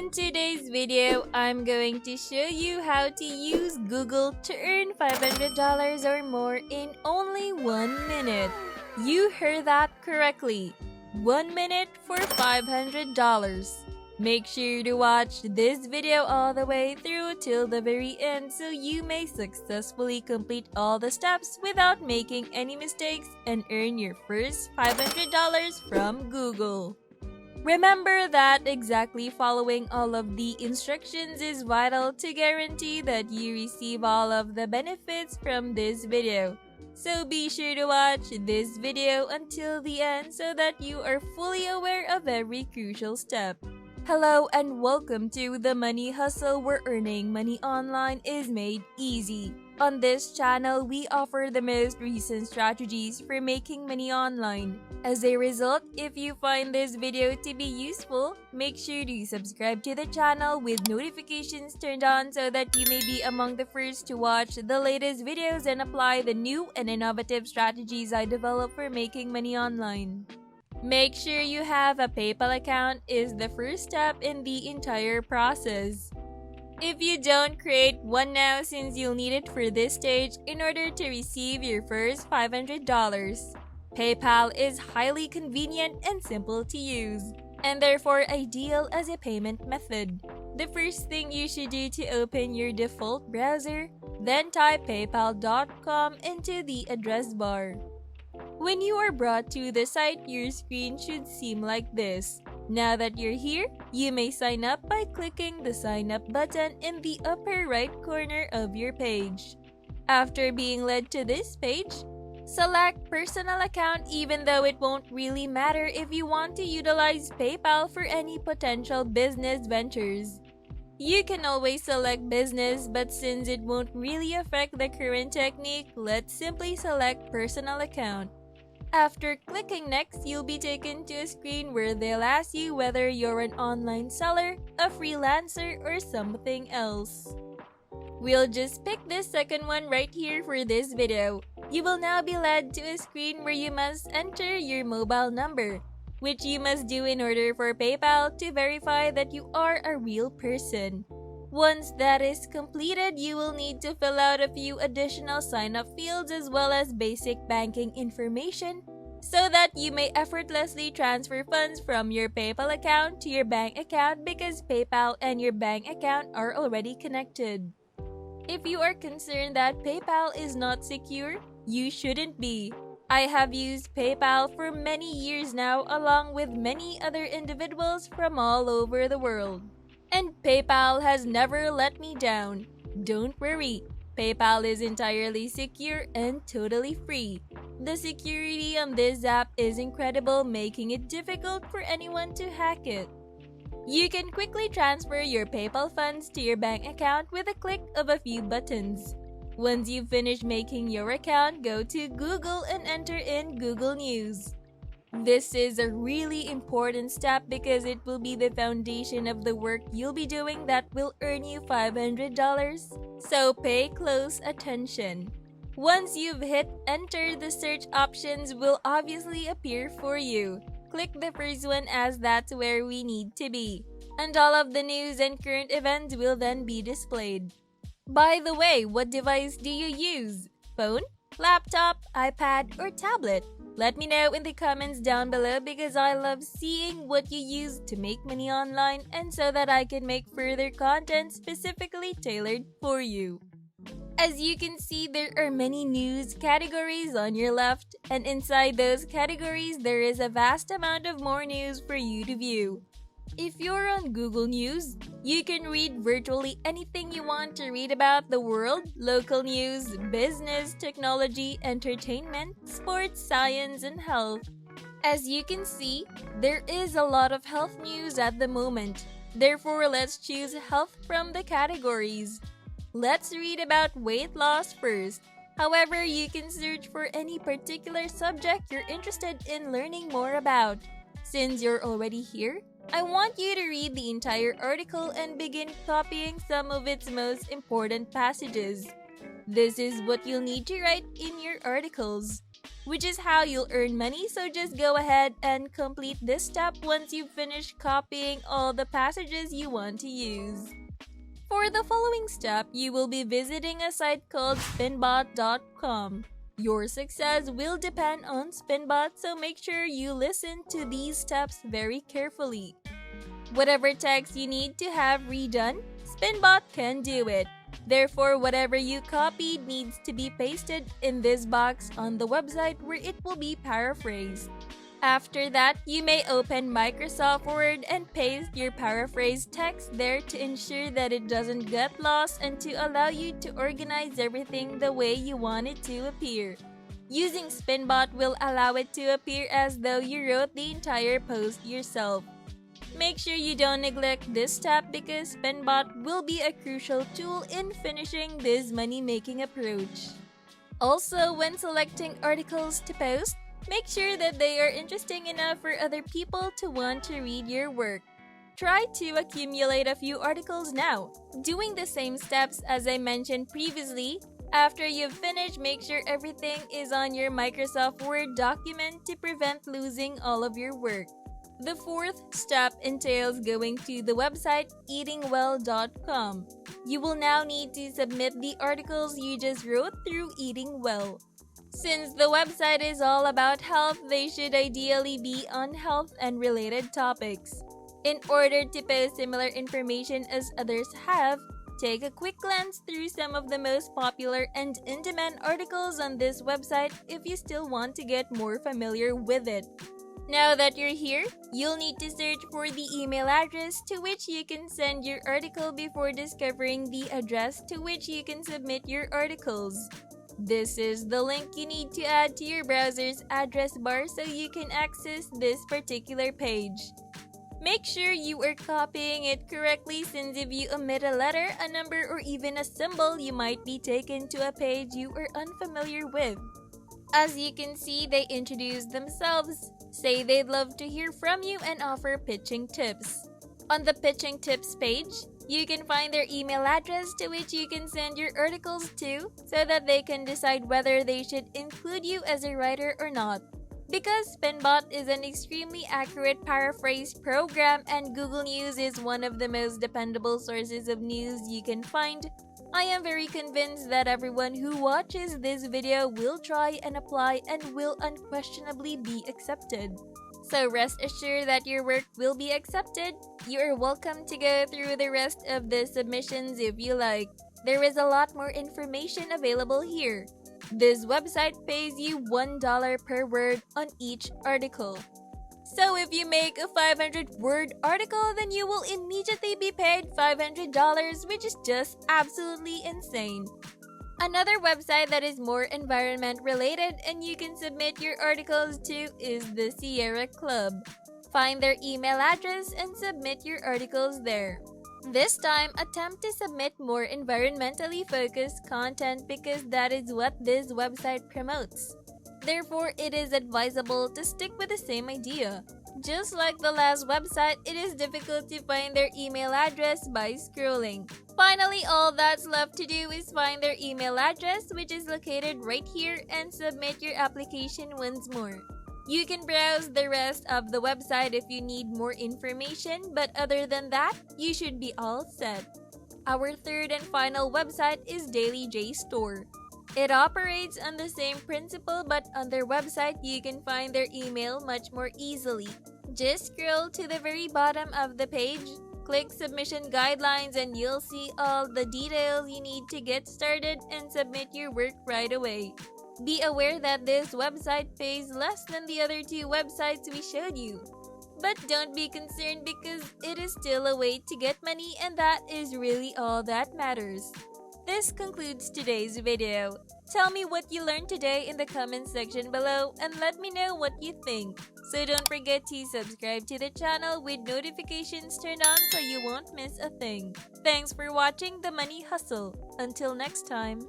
In today's video, I'm going to show you how to use Google to earn $500 or more in only 1 minute. You heard that correctly. 1 minute for $500. Make sure to watch this video all the way through till the very end so you may successfully complete all the steps without making any mistakes and earn your first $500 from Google. Remember that exactly following all of the instructions is vital to guarantee that you receive all of the benefits from this video. So be sure to watch this video until the end so that you are fully aware of every crucial step. Hello and welcome to The Money Hustle, where earning money online is made easy. On this channel, we offer the most recent strategies for making money online. As a result, if you find this video to be useful, make sure to subscribe to the channel with notifications turned on so that you may be among the first to watch the latest videos and apply the new and innovative strategies I develop for making money online. Make sure you have a PayPal account is the first step in the entire process. If you don't, create one now since you'll need it for this stage in order to receive your first $500. PayPal is highly convenient and simple to use, and therefore ideal as a payment method. The first thing you should do to open your default browser, then type paypal.com into the address bar. When you are brought to the site, your screen should seem like this. Now that you're here, you may sign up by clicking the sign up button in the upper right corner of your page. After being led to this page, select personal account even though it won't really matter if you want to utilize PayPal for any potential business ventures. You can always select business, but since it won't really affect the current technique, let's simply select personal account. After clicking next, you'll be taken to a screen where they'll ask you whether you're an online seller, a freelancer, or something else. We'll just pick this second one right here for this video. You will now be led to a screen where you must enter your mobile number, which you must do in order for PayPal to verify that you are a real person. Once that is completed, you will need to fill out a few additional sign-up fields as well as basic banking information so that you may effortlessly transfer funds from your PayPal account to your bank account because PayPal and your bank account are already connected. If you are concerned that PayPal is not secure, you shouldn't be. I have used PayPal for many years now along with many other individuals from all over the world. And PayPal has never let me down. Don't worry, PayPal is entirely secure and totally free. The security on this app is incredible, making it difficult for anyone to hack it. You can quickly transfer your PayPal funds to your bank account with a click of a few buttons. Once you've finished making your account, go to Google and enter in Google News. This is a really important step because it will be the foundation of the work you'll be doing that will earn you $500. So pay close attention. Once you've hit enter, the search options will obviously appear for you. Click the first one as that's where we need to be. And all of the news and current events will then be displayed. By the way, what device do you use? Phone, laptop, iPad, or tablet? Let me know in the comments down below because I love seeing what you use to make money online and so that I can make further content specifically tailored for you. As you can see, there are many news categories on your left, and inside those categories, there is a vast amount of more news for you to view. If you're on Google News, you can read virtually anything you want to read about the world, local news, business, technology, entertainment, sports, science, and health. As you can see, there is a lot of health news at the moment. Therefore, let's choose health from the categories. Let's read about weight loss first. However, you can search for any particular subject you're interested in learning more about. Since you're already here, I want you to read the entire article and begin copying some of its most important passages. This is what you'll need to write in your articles. which is how you'll earn money. So just go ahead and complete this step once you've finished copying all the passages you want to use. For the following step, you will be visiting a site called spinbot.com. Your success will depend on Spinbot, so make sure you listen to these steps very carefully. Whatever text you need to have redone, Spinbot can do it. Therefore, whatever you copied needs to be pasted in this box on the website where it will be paraphrased. After that, you may open Microsoft Word and paste your paraphrased text there to ensure that it doesn't get lost and to allow you to organize everything the way you want it to appear. Using Spinbot will allow it to appear as though you wrote the entire post yourself. Make sure you don't neglect this step because Spinbot will be a crucial tool in finishing this money-making approach. Also, when selecting articles to post, make sure that they are interesting enough for other people to want to read your work. Try to accumulate a few articles now. Doing the same steps as I mentioned previously, after you've finished, make sure everything is on your Microsoft Word document to prevent losing all of your work. The fourth step entails going to the website eatingwell.com. You will now need to submit the articles you just wrote through Eating Well. Since the website is all about health, they should ideally be on health and related topics. In order to post similar information as others have, take a quick glance through some of the most popular and in-demand articles on this website if you still want to get more familiar with it. Now that you're here, you'll need to search for the email address to which you can send your article before discovering the address to which you can submit your articles. This is the link you need to add to your browser's address bar so you can access this particular page. Make sure you are copying it correctly since if you omit a letter, a number, or even a symbol, you might be taken to a page you are unfamiliar with. As you can see, they introduce themselves, say they'd love to hear from you, and offer pitching tips. On the pitching tips page, you can find their email address to which you can send your articles to so that they can decide whether they should include you as a writer or not. Because Spinbot is an extremely accurate paraphrase program and Google News is one of the most dependable sources of news you can find, I am very convinced that everyone who watches this video will try and apply and will unquestionably be accepted. So rest assured that your work will be accepted. You are welcome to go through the rest of the submissions if you like. There is a lot more information available here. This website pays you $1 per word on each article. So if you make a 500-word article, then you will immediately be paid $500, which is just absolutely insane. Another website that is more environment related and you can submit your articles to is the Sierra Club. Find their email address and submit your articles there. This time, attempt to submit more environmentally focused content because that is what this website promotes. Therefore, it is advisable to stick with the same idea. Just like the last website, it is difficult to find their email address by scrolling. Finally, all that's left to do is find their email address, which is located right here, and submit your application once more. You can browse the rest of the website if you need more information, but other than that, you should be all set. Our third and final website is Daily J Store. It operates on the same principle, but on their website, you can find their email much more easily. Just scroll to the very bottom of the page, click Submission Guidelines, and you'll see all the details you need to get started and submit your work right away. Be aware that this website pays less than the other two websites we showed you. But don't be concerned because it is still a way to get money and that is really all that matters. This concludes today's video. Tell me what you learned today in the comment section below and let me know what you think. So don't forget to subscribe to the channel with notifications turned on so you won't miss a thing. Thanks for watching The Money Hustle. Until next time.